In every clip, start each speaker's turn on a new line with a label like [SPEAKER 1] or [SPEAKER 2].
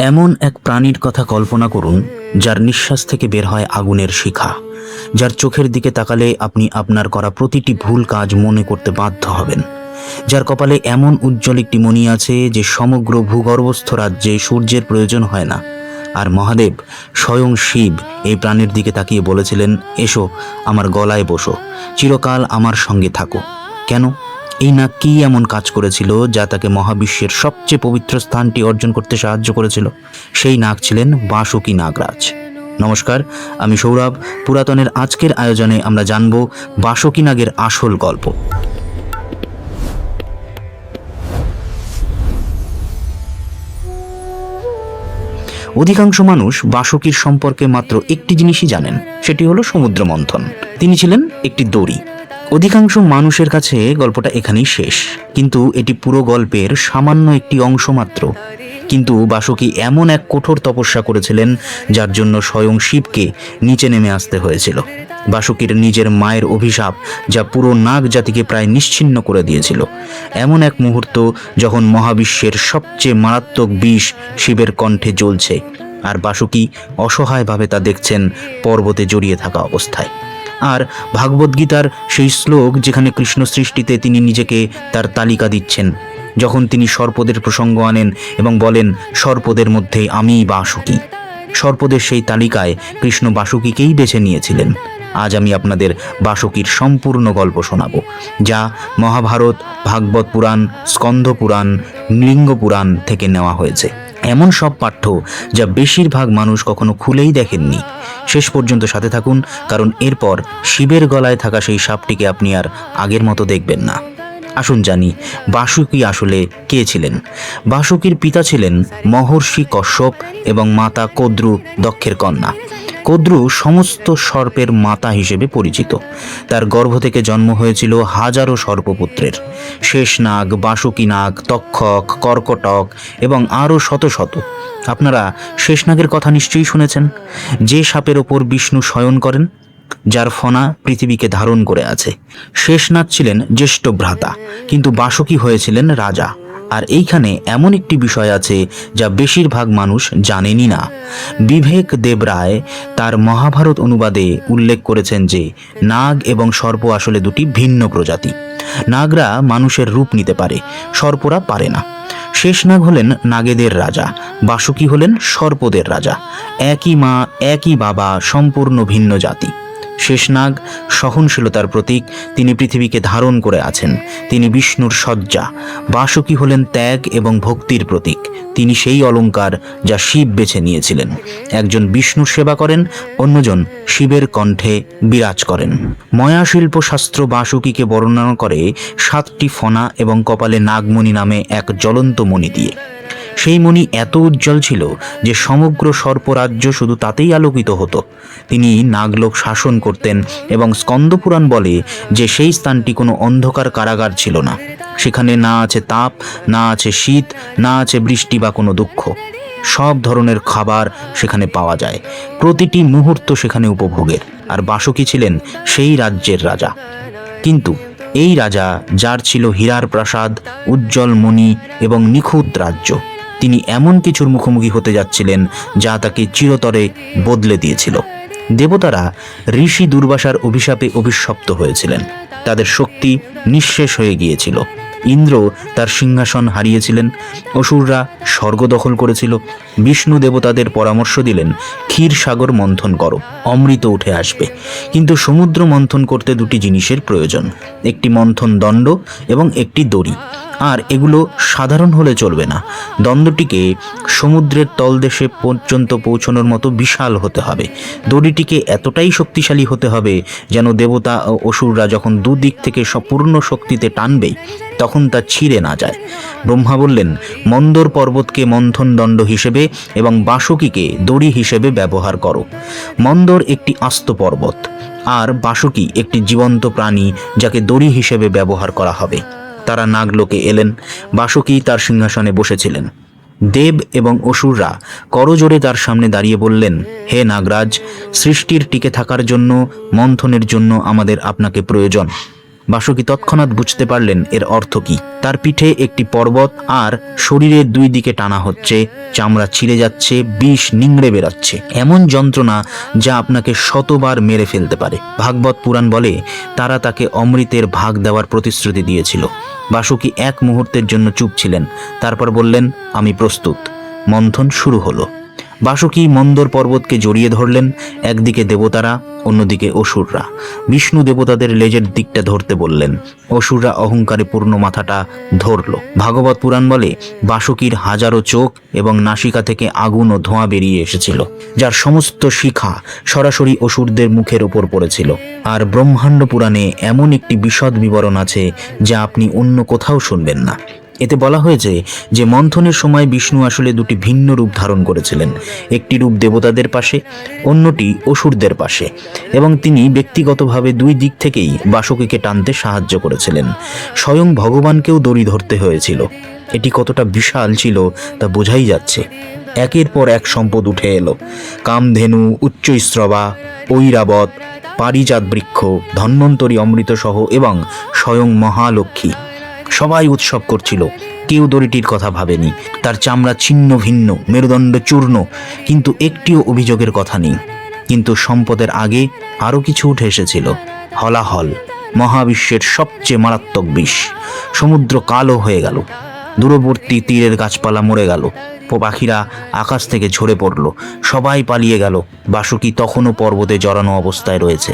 [SPEAKER 1] এমন এক প্রাণীর কথা কল্পনা করুন যার নিঃশ্বাস থেকে বের হয় আগুনের শিখা, যার চোখের দিকে তাকালে আপনি আপনার করা প্রতিটি ভুল কাজ মনে করতে বাধ্য হবেন, যার কপালে এমন উজ্জ্বল একটি মণি আছে যে সমগ্র ভূগর্ভস্থ রাজ্যে সূর্যের প্রয়োজন হয় না। আর মহাদেব স্বয়ং শিব এই প্রাণীর দিকে তাকিয়ে বলেছিলেন, এসো আমার গলায় বসো, চিরকাল আমার সঙ্গে থাকো। কেন? এই নাগ কি এমন কাজ করেছিল যা তাকে মহাবিশ্বের সবচেয়ে পবিত্র স্থানটি অর্জন করতে সাহায্য করেছিল? সেই নাগ ছিলেন বাসুকী নাগরাজ। নমস্কার, আমি সৌরভ। পুরাতনের আজকের আয়োজনে আমরা জানব বাসুকী নাগের আসল গল্প। অধিকাংশ মানুষ বাসুকীর সম্পর্কে মাত্র একটি জিনিসই জানেন, সেটি হলো সমুদ্র মন্থন। তিনি ছিলেন একটি দড়ি। অধিকাংশ মানুষের কাছে গল্পটা এখানেই শেষ, কিন্তু এটি পুরো গল্পের সামান্য একটি অংশ মাত্র। কিন্তু বাসুকী এমন এক কঠোর তপস্যা করেছিলেন যার জন্য স্বয়ং শিবকে নিচে নেমে আসতে হয়েছিল। বাসুকীর নিজের মায়ের অভিশাপ যা পুরো নাগ জাতিকে প্রায় নিশ্চিহ্ন করে দিয়েছিল। এমন এক মুহূর্ত যখন মহাবিশ্বের সবচেয়ে মারাত্মক বিষ শিবের কণ্ঠে জ্বলছে, আর বাসুকী অসহায়ভাবে তা দেখছেন পর্বতে জড়িয়ে থাকা অবস্থায়। আর ভাগবত গীতার সেই শ্লোক যেখানে কৃষ্ণ সৃষ্টিতে তিনি নিজেকে তার তালিকা দিচ্ছেন, যখন তিনি সর্পদের প্রসঙ্গ আনেন এবং বলেন, সর্পদের মধ্যে আমিই বাসুকী। সর্পদের সেই তালিকায় কৃষ্ণ বাসুকীকেই বেছে নিয়েছিলেন। আজ আমি আপনাদের বাসুকীর সম্পূর্ণ গল্প শোনাব, যা মহাভারত, ভাগবত পুরাণ, স্কন্দ পুরাণ, লিঙ্গ পুরাণ থেকে নেওয়া হয়েছে। এমন সব পাঠ্য যা বেশিরভাগ মানুষ কখনো খুলেই দেখেননি। শেষ পর্যন্ত সাথে থাকুন, কারণ এরপর শিবের গলায় থাকা সেই সাপটিকে আপনি আর আগের মতো দেখবেন না। আসুন জানি বাসুকী আসলে কে ছিলেন। বাসুকীর পিতা ছিলেন মহর্ষি কশ্যপ এবং মাতা কদ্রু, দক্ষের কন্যা। কদ্রু সমস্ত সর্পের মাতা হিসেবে পরিচিত। তার গর্ভ থেকে জন্ম হয়েছিল হাজারো সর্পপুত্রের। শেষনাগ, বাসুকী নাগ, তক্ষক, কর্কটক এবং আরও শত শত। আপনারা শেষনাগের কথা নিশ্চয়ই শুনেছেন, যে সাপের ওপর বিষ্ণু শয়ন করেন, যার ফনা পৃথিবীকে ধারণ করে আছে। শেষনাগ ছিলেন জ্যেষ্ঠ ভ্রাতা, কিন্তু বাসুকী হয়েছিলেন রাজা। আর এইখানে এমন একটি বিষয় আছে যা বেশিরভাগ মানুষ জানেনই না। বিবেক দেবরায় তার মহাভারত অনুবাদে উল্লেখ করেছেন যে নাগ এবং সর্প আসলে দুটি ভিন্ন প্রজাতি। নাগরা মানুষের রূপ নিতে পারে, সর্পরা পারে না। শেষনাগ হলেন নাগেদের রাজা, বাসুকী হলেন সর্পদের রাজা। একই মা, একই বাবা, সম্পূর্ণ ভিন্ন জাতি। শেষনাগ সহনশীলতার প্রতীক, তিনি পৃথিবীকে ধারণ করে আছেন। তিনি বিষ্ণুর সজ্জা। বাসুকী হলেন ত্যাগ এবং ভক্তির প্রতীক। তিনি সেই অলংকার যা শিব বেছে নিয়েছিলেন। একজন বিষ্ণুর সেবা করেন, অন্যজন শিবের কণ্ঠে বিরাজ করেন। ময়াশিল্প শাস্ত্র বাসুকীকে বর্ণনা করে 7টি ফনা এবং কপালে নাগমণি নামে এক জ্বলন্ত মণি দিয়ে। সেই মণি এত উজ্জ্বল ছিল যে সমগ্র সর্পরাজ্য শুধু তাতেই আলোকিত হতো। তিনি নাগলোক শাসন করতেন এবং স্কন্দপুরাণ বলে যে সেই স্থানটি কোনো অন্ধকার কারাগার ছিল না। সেখানে না আছে তাপ, না আছে শীত, না আছে বৃষ্টি বা কোনো দুঃখ। সব ধরনের খাবার সেখানে পাওয়া যায়, প্রতিটি মুহূর্ত সেখানে উপভোগের। আর বাসুকী ছিলেন সেই রাজ্যের রাজা। কিন্তু এই রাজা, যার ছিল হীরার প্রাসাদ, উজ্জ্বল মণি এবং নিখুঁত রাজ্য, তিনি এমন কিছুর মুখোমুখি হতে যাচ্ছিলেন যা তাকে চিরতরে বদলে দিয়েছিল। দেবতারা ঋষি দুর্বাসার অভিশাপে অভিশপ্ত হয়েছিলেন। তাদের শক্তি নিঃশেষ হয়ে গিয়েছিল। ইন্দ্র তার সিংহাসন হারিয়েছিলেন। অসুররা স্বর্গ দখল করেছিল। বিষ্ণু দেবতাদের পরামর্শ দিলেন, ক্ষীর সাগর মন্থন করো, অমৃত উঠে আসবে। কিন্তু সমুদ্র মন্থন করতে দুটি জিনিসের প্রয়োজন, একটি মন্থন দণ্ড এবং একটি দড়ি। আর এগুলো সাধারণ হলে চলবে না। দণ্ডটিকে সমুদ্রের তলদেশে পর্যন্ত পৌঁছানোর মতো বিশাল হতে হবে। দড়িটিকে এতটাই শক্তিশালী হতে হবে যেন দেবতা ও অসুররা যখন দুদিক থেকে সম্পূর্ণ শক্তিতে টানবে তখন তা ছিঁড়ে না যায়। ব্রহ্মা বললেন, মন্দর পর্বতকে মন্থন দণ্ড হিসেবে এবং বাসুকীকে দড়ি হিসেবে ব্যবহার করো। মন্দর একটি আস্ত পর্বত, আর বাসুকী একটি জীবন্ত প্রাণী যাকে দড়ি হিসেবে ব্যবহার করা হবে। তারা নাগলোকে এলেন। বাসুকী তার সিংহাসনে বসেছিলেন। দেব এবং অসুররা করজোড়ে তার সামনে দাঁড়িয়ে বললেন, হে নাগরাজ, সৃষ্টির টিকে থাকার জন্য, মন্থনের জন্য আমাদের আপনাকে প্রয়োজন। বাসুকী তৎক্ষণাৎ বুঝতে পারলেন এর অর্থ কি। তার পিঠে একটি পর্বত আর শরীরের দুই দিকে টানা হচ্ছে, চামড়া ছিঁড়ে যাচ্ছে, বিষ নিংড়ে বেরাচ্ছে, এমন যন্ত্রণা যা আপনাকে শতবার মেরে ফেলতে পারে। ভাগবত পুরাণ বলে তারা তাকে অমৃতের ভাগ দেওয়ার প্রতিশ্রুতি দিয়েছিল। বাসুকী এক মুহূর্তের জন্য চুপ ছিলেন, তারপর বললেন, আমি প্রস্তুত। মন্থন শুরু হলো। বাসুকী মন্দর পর্বতকে জড়িয়ে ধরলেন, একদিকে দেবতারা, অন্যদিকে অসুররা। বিষ্ণু দেবতাদের লেজের দিকটা ধরতে বললেন, অসুররা অহংকারে পূর্ণ মাথাটা ধরল। ভাগবত পুরাণ বলে বাসুকীর হাজারো চোখ এবং নাসিকা থেকে আগুন ও ধোঁয়া বেরিয়ে এসেছিল, যার সমস্ত শিখা সরাসরি অসুরদের মুখের ওপর পড়েছিল। আর ব্রহ্মাণ্ড পুরাণে এমন একটি বিশদ বিবরণ আছে যা আপনি অন্য কোথাও শুনবেন না। এতে বলা হয়েছে যে মন্থনের সময় বিষ্ণু আসলে দুটি ভিন্ন রূপ ধারণ করেছিলেন, একটি রূপ দেবতাদের পাশে, অন্যটি অসুরদের পাশে, এবং তিনি ব্যক্তিগতভাবে দুই দিক থেকেই বাসুকীকে টানতে সাহায্য করেছিলেন। স্বয়ং ভগবানকেও দড়ি ধরতে হয়েছিল। এটি কতটা বিশাল ছিল তা বোঝাই যাচ্ছে। একের পর এক সম্পদ উঠে এলো, কামধেনু, উচ্চস্রবা, ঐরাবত, পারিজাত বৃক্ষ, ধন্বন্তরী অমৃতসহ এবং স্বয়ং মহালক্ষ্মী। সবাই উৎসব করছিল, কেউ দড়িটির কথা ভাবেনি। তার চামড়া ছিন্ন ভিন্ন, মেরুদণ্ড চূর্ণ, কিন্তু একটিও অভিযোগের কথা নেই। কিন্তু সম্পদের আগে আরও কিছু উঠে এসেছিল, হলাহল, মহাবিশ্বের সবচেয়ে মারাত্মক বিষ। সমুদ্র কালো হয়ে গেল, দূরবর্তী তীরের গাছপালা মরে গেল, পাখিরা আকাশ থেকে ঝরে পড়ল, সবাই পালিয়ে গেল। বাসুকী তখনও পর্বতে জড়ানো অবস্থায় রয়েছে।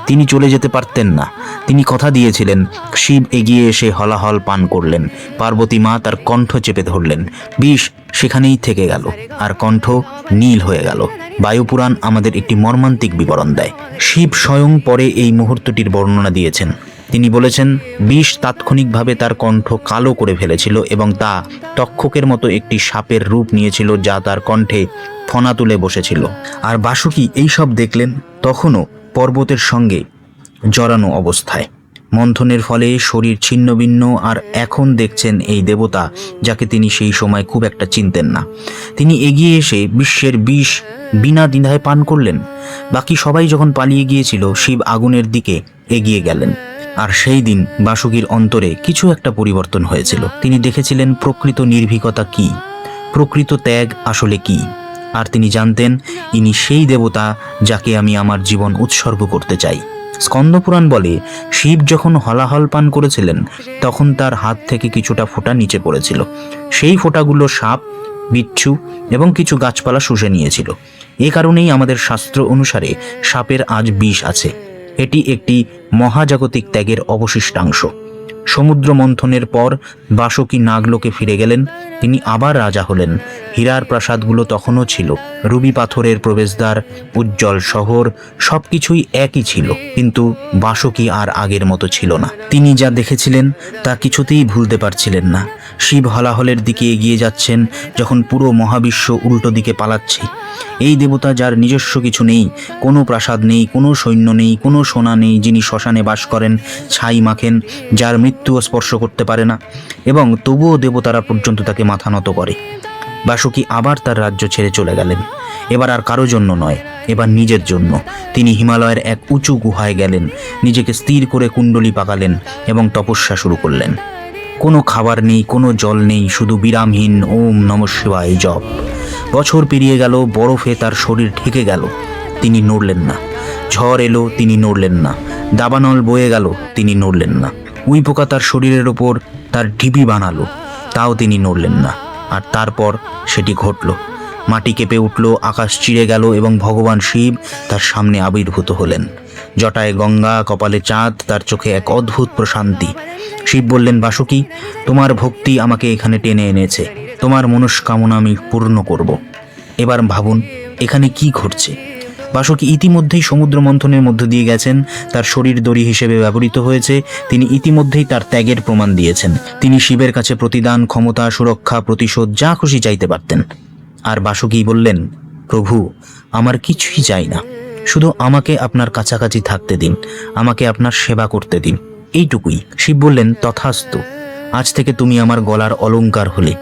[SPEAKER 1] তিনি চলে যেতে পারতেন না। তিনি কথা দিয়েছিলেন। শিব এগিয়ে এসে হলাহল পান করলেন। পার্বতী মা তার কণ্ঠ চেপে ধরলেন। বিষ সেখানেই থেকে গেল, আর কণ্ঠ নীল হয়ে গেল। বায়ুপুরাণ আমাদের একটি মর্মান্তিক বিবরণ দেয়। শিব স্বয়ং পরে এই মুহূর্তটির বর্ণনা দিয়েছেন। তিনি বলেছেন, বিষ তাৎক্ষণিকভাবে তার কণ্ঠ কালো করে ফেলেছিল এবং তা তক্ষকের মতো একটি সাপের রূপ নিয়েছিল, যা তার কণ্ঠে ফণা তুলে বসেছিল। আর বাসুকী এইসব দেখলেন তখনও পর্বতের সঙ্গে জড়ানো অবস্থায়। মন্থনের ফলে শরীর ছিন্নভিন্ন, আর এখন দেখছেন এই দেবতা যাকে তিনি সেই সময় খুব একটা চিনতেন না। তিনি এগিয়ে এসে বিশ্বের বিষ বিনা দ্বিধায় পান করলেন। বাকি সবাই যখন পালিয়ে গিয়েছিল, শিব আগুনের দিকে এগিয়ে গেলেন। আর সেই দিন বাসুকীর অন্তরে কিছু একটা পরিবর্তন হয়েছিল। তিনি দেখেছিলেন প্রকৃত নির্ভীকতা কি, প্রকৃত ত্যাগ আসলে কি। আর তিনি জানতেন, ইনি সেই দেবতা যাকে আমি আমার জীবন উৎসর্গ করতে চাই। স্কন্দপুরাণ বলে শিব যখন হলাহল পান করেছিলেন, তখন তার হাত থেকে কিছুটা ফোঁটা নিচে পড়েছিল। সেই ফোঁটাগুলো সাপ, বিচ্ছু এবং কিছু গাছপালা শুষে নিয়েছিল। এ কারণেই আমাদের শাস্ত্র অনুসারে সাপের আজ বিষ আছে। এটি একটি মহাজাগতিক ত্যাগের অবশিষ্টাংশ। সমুদ্র মন্থনের পর বাসুকী নাগলোকে ফিরে গেলেন। তিনি আবার রাজা হলেন। হীরার প্রাসাদগুলো তখনও ছিল, রুবি পাথরের প্রবেশদ্বার, উজ্জ্বল শহর, সবকিছুই একই ছিল। কিন্তু বাসুকী আর আগের মতো ছিল না। তিনি যা দেখেছিলেন তা কিছুতেই ভুলতে পারছিলেন না। শিব হলাহলের দিকে এগিয়ে যাচ্ছেন, যখন পুরো মহাবিশ্ব উল্টো দিকে পালাচ্ছে। এই দেবতা যার নিজস্ব কিছু নেই, কোনো প্রাসাদ নেই, কোনো সৈন্য নেই, কোনো সোনা নেই, যিনি শ্মশানে বাস করেন, ছাই মাখেন, যার মৃত্যুও স্পর্শ করতে পারে না, এবং তবুও দেবতারা পর্যন্ত তাকে মাথা নত করে। বাসুকী আবার তার রাজ্য ছেড়ে চলে গেলেন। এবার আর কারো জন্য নয়, এবার নিজের জন্য। তিনি হিমালয়ের এক উঁচু গুহায় গেলেন, নিজেকে স্থির করে কুণ্ডলী পাকালেন এবং তপস্যা শুরু করলেন। কোনো খাবার নেই, কোনো জল নেই, শুধু বিরামহীন ওম নমঃ শিবায় জপ। বছর পেরিয়ে গেল, বরফে তার শরীর ঢেকে গেল, তিনি নড়লেন না। ঝড় এলো, তিনি নড়লেন না। দাবানল বয়ে গেল, তিনি নড়লেন না। উইপোকা তার শরীরের ওপর তার ঢিবি বানালো, তাও তিনি নড়লেন না। আর তারপর সেটি ঘটল। মাটি কেঁপে উঠল, আকাশ চিড়ে গেল এবং ভগবান শিব তার সামনে আবির্ভূত হলেন। জটায় গঙ্গা, কপালে চাঁদ, তার চোখে এক অদ্ভুত প্রশান্তি। শিব বললেন, বাসুকী, তোমার ভক্তি আমাকে এখানে টেনে এনেছে। তোমার মনস্কামনা আমি পূর্ণ করব। এবার ভাবুন এখানে কি ঘটছে। বাসুকী ইতিমধ্যেই সমুদ্র মন্থনের মধ্য দিয়ে গেছেন। তার শরীর দড়ি হিসেবে ব্যবহৃত হয়েছে। তিনি ইতিমধ্যেই তার ত্যাগের প্রমাণ দিয়েছেন। তিনি শিবের কাছে প্রতিদান, ক্ষমতা, সুরক্ষা, প্রতিশোধ যা খুশি চাইতে পারতেন। আর বাসুকী বললেন, প্রভু, আমার কিছুই চাই না, শুধু আমাকে আপনার কাছাকাছি থাকতে দিন, আমাকে আপনার সেবা করতে দিন, এইটুকুই। শিব বললেন, তথাস্তু, আজ থেকে তুমি আমার গলার অলংকার হলে।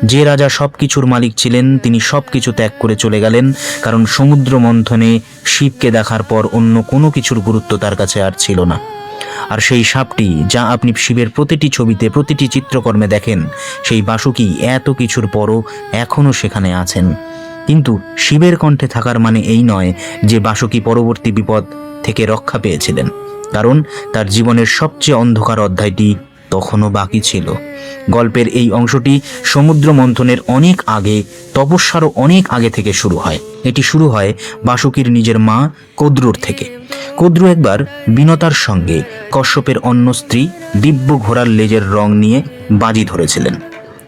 [SPEAKER 1] যে রাজা সব কিছুর মালিক ছিলেন, তিনি সব কিছু ত্যাগ করে চলে গেলেন, কারণ সমুদ্র মন্থনে শিবকে দেখার পর অন্য কোনো কিছুর গুরুত্ব তার কাছে আর ছিল না। আর সেই সাপটি যা আপনি শিবের প্রতিটি ছবিতে প্রতিটি চিত্রকর্মে দেখেন, সেই বাসুকি এত কিছুর পরও এখনও সেখানে আছেন। কিন্তু শিবের কণ্ঠে থাকার মানে এই নয় যে বাসুকি পরবর্তী বিপদ থেকে রক্ষা পেয়েছিলেন, কারণ তার জীবনের সবচেয়ে অন্ধকার অধ্যায়টি তখনও বাকি ছিল। গল্পের এই অংশটি সমুদ্র মন্থনের অনেক আগে, তপস্যারও অনেক আগে থেকে শুরু হয়। এটি শুরু হয় বাসুকির নিজের মা কদ্রুর থেকে। কদ্রু একবার বিনতার সঙ্গে কশ্যপের অন্য স্ত্রী দিব্য ঘোড়ার লেজের রং নিয়ে বাজি ধরেছিলেন।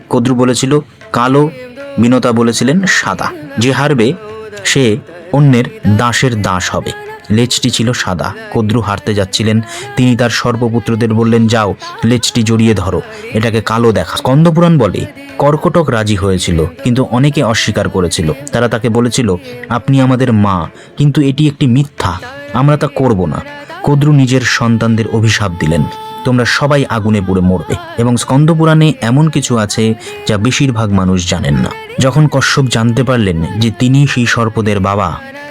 [SPEAKER 1] কদ্রু বলেছিল কালো, বিনতা বলেছিলেন সাদা। যে হারবে সে অন্যের দাসের দাস হবে। লেজটি ছিল সাদা। কদ্রু হারতে যাচ্ছিলেন। তিনি তার সর্বপুত্রদের বললেন, যাও লেজটি জড়িয়ে ধরো, এটাকে কালো দেখা। স্কন্দপুরাণ বলে কর্কটক রাজি হয়েছিল, কিন্তু অনেকে অস্বীকার করেছিল। তারা তাকে বলেছিল, আপনি আমাদের মা, কিন্তু এটি একটি মিথ্যা, আমরা তা করব না। কদ্রু নিজের সন্তানদের অভিশাপ দিলেন, তোমরা সবাই আগুনে পুড়ে মরবে। এবং স্কন্দপুরাণে এমন কিছু আছে যা বেশিরভাগ মানুষ জানেন না। যখন কশ্যপ জানতে পারলেন যে তিনি সেই সর্পদের বাবা,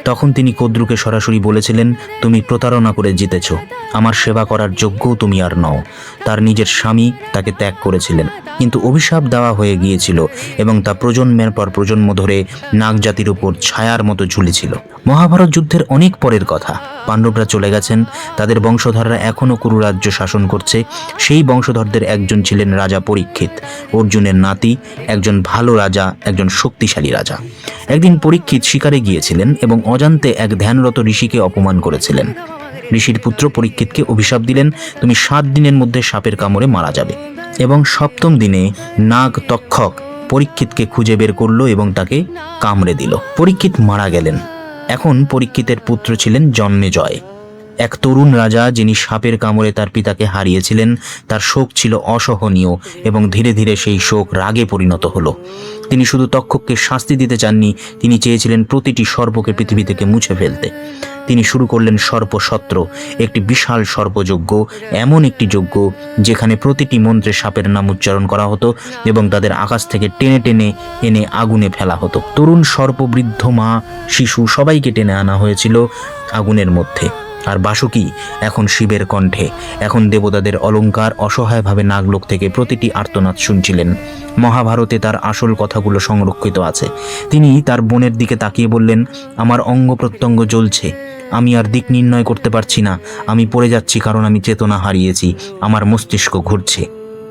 [SPEAKER 1] তখন তিনি কদ্রুকে সরাসরি বলেছিলেন, তুমি প্রতারণা করে জিতেছ, আমার সেবা করার যোগ্যও তুমি আর নও। তার নিজের স্বামী তাকে ত্যাগ করেছিলেন, কিন্তু অভিশাপ দেওয়া হয়ে গিয়েছিল এবং তা প্রজন্মের পর প্রজন্ম ধরে নাগজাতির উপর ছায়ার মতো ঝুলেছিল। মহাভারত যুদ্ধের অনেক পরের কথা। পাণ্ডবরা চলে গেছেন, তাদের বংশধররা এখনও কুরু রাজ্য শাসন করছে। সেই বংশধরদের একজন ছিলেন রাজা পরীক্ষিত, অর্জুনের নাতি, একজন ভালো রাজা, একজন শক্তিশালী রাজা। একদিন পরীক্ষিত শিকারে গিয়েছিলেন এবং অজান্তে এক ধ্যানরত ঋষিকে অপমান করেছিলেন। ঋষির পুত্র পরীক্ষিতকে অভিশাপ দিলেন, তুমি 7 দিনের মধ্যে সাপের কামড়ে মারা যাবে। এবং 7ম দিনে নাগ তক্ষক পরীক্ষিতকে খুঁজে বের করলো এবং তাকে কামড়ে দিল। পরীক্ষিত মারা গেলেন। এখন পরীক্ষিতের পুত্র ছিলেন জন্মেজয়, এক তরুণ রাজা, যিনি সাপের কামড়ে তার পিতাকে হারিয়েছিলেন। তার শোক ছিল অসহনীয় এবং ধীরে ধীরে সেই শোক রাগে পরিণত হলো। তিনি শুধু তক্ষককে শাস্তি দিতে চাননি, তিনি চেয়েছিলেন প্রতিটি সর্পকে পৃথিবী থেকে মুছে ফেলতে। তিনি শুরু করলেন সর্পসত্র, একটি বিশাল সর্পযজ্ঞ, এমন একটি যজ্ঞ যেখানে প্রতিটি মন্ত্রে সাপের নাম উচ্চারণ করা হতো এবং তাদের আকাশ থেকে টেনে টেনে এনে আগুনে ফেলা হতো। তরুণ সর্প, বৃদ্ধ, মা, শিশু সবাইকে টেনে আনা হয়েছিল আগুনের মধ্যে। আর বাসুকি এখন শিবের কণ্ঠে, এখন দেবতাদের অলঙ্কার, অসহায়ভাবে নাগলোক থেকে প্রতিটি আর্তনাদ শুনছিলেন। মহাভারতে তার আসল কথাগুলো সংরক্ষিত আছে। তিনি তার বোনের দিকে তাকিয়ে বললেন, আমার অঙ্গ প্রত্যঙ্গ জ্বলছে, আমি আর দিক নির্ণয় করতে পারছি না, আমি পড়ে যাচ্ছি কারণ আমি চেতনা হারিয়েছি, আমার মস্তিষ্ক ঘুরছে।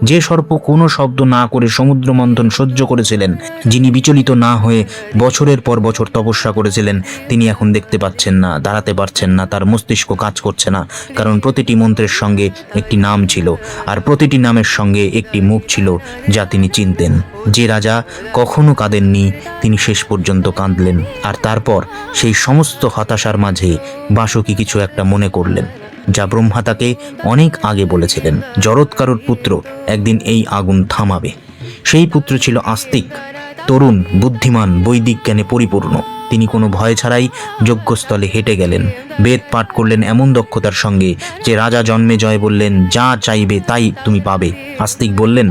[SPEAKER 1] যে সর্প কোনো শব্দ না করে সমুদ্র মন্থন সহ্য করেছিলেন, যিনি বিচলিত না হয়ে বছরের পর বছর তপস্যা করেছিলেন, তিনি এখন দেখতে পাচ্ছেন না, দাঁড়াতে পারছেন না, তার মস্তিষ্ক কাজ করছে না, কারণ প্রতিটি মন্ত্রের সঙ্গে একটি নাম ছিল, আর প্রতিটি নামের সঙ্গে একটি মুখ ছিল যা তিনি চিনতেন। যে রাজা কখনো কাঁদেননি, তিনি শেষ পর্যন্ত কাঁদলেন। আর তারপর সেই সমস্ত হতাশার মাঝে বাসুকি কিছু একটা মনে করলেন, যা ব্রহ্মা তাকে অনেক আগে বলেছিলেন, জরৎকারুর পুত্র একদিন এই আগুন থামাবে। সেই পুত্র ছিল আস্তিক, তরুণ, বুদ্ধিমান, বৈদিক জ্ঞানে পরিপূর্ণ। তিনি কোনো ভয় ছাড়াই যজ্ঞস্থলে হেঁটে গেলেন, বেদ পাঠ করলেন এমন দক্ষতার সঙ্গে যে রাজা জন্মেজয় বললেন, যা চাইবে তাই তুমি পাবে। আস্তিক বললেন,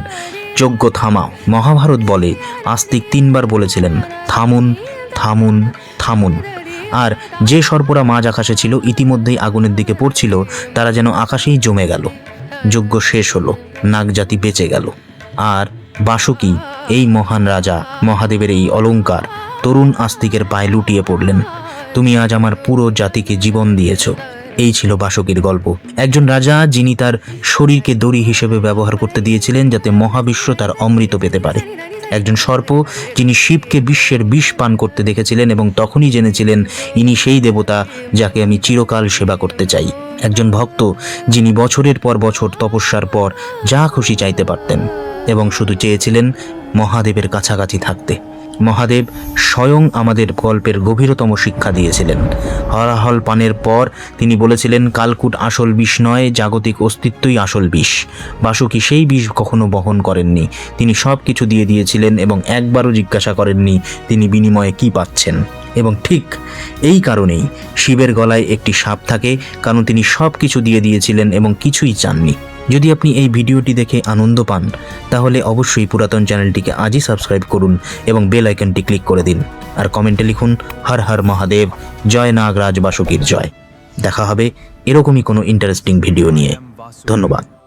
[SPEAKER 1] যজ্ঞ থামাও। মহাভারত বলে আস্তিক 3 বার বলেছিলেন, থামুন, থামুন, থামুন। আর যে সর্পরা মাঝ আকাশে ছিল, ইতিমধ্যেই আগুনের দিকে পড়ছিল, তারা যেন আকাশেই জমে গেল। যজ্ঞ শেষ হলো, নাগজাতি বেঁচে গেল। আর বাসুকি, এই মহান রাজা, মহাদেবের এই অলঙ্কার, তরুণ আস্তিকের পায়ে লুটিয়ে পড়লেন। তুমি আজ আমার পুরো জাতিকে জীবন দিয়েছ। এই ছিল বাসুকির গল্প। একজন রাজা, যিনি তার শরীরকে দড়ি হিসেবে ব্যবহার করতে দিয়েছিলেন যাতে মহাবিশ্ব তার অমৃত পেতে পারে। একজন সর্প, যিনি শিবকে বিশ্বের বিষ পান করতে দেখেছিলেন এবং তখনই জেনেছিলেন ইনি সেই দেবতা যাকে আমি চিরকাল সেবা করতে চাই। একজন ভক্ত, যিনি বছরের পর বছর তপস্যার পর যা খুশি চাইতে পারতেন এবং শুধু চেয়েছিলেন মহাদেবের কাছাকাছি থাকতে। মহাদেব স্বয়ং আমাদের গল্পের গভীরতম শিক্ষা দিয়েছিলেন। হলাহল পানের পর তিনি বলেছিলেন, কালকুট আসল বিষ নয়, জাগতিক অস্তিত্বই আসল বিষ। বাসুকি সেই বিষ কখনো বহন করেননি। তিনি সব কিছু দিয়ে দিয়েছিলেন এবং একবারও জিজ্ঞাসা করেননি তিনি বিনিময়ে কি পাচ্ছেন। এবং ঠিক এই কারণেই শিবের গলায় একটি সাপ থাকে, কারণ তিনি সব কিছু দিয়ে দিয়েছিলেন এবং কিছুই চাননি। যদি আপনি এই ভিডিওটি দেখে আনন্দ পান, তাহলে অবশ্যই পুরাতন চ্যানেলটিকে আজই সাবস্ক্রাইব করুন এবং বেল আইকনটি ক্লিক করে দিন। আর কমেন্টে লিখুন, হর হর মহাদেব, জয় নাগরাজ বাসুকির জয়। দেখা হবে এরকমই কোনো ইন্টারেস্টিং ভিডিও নিয়ে। ধন্যবাদ।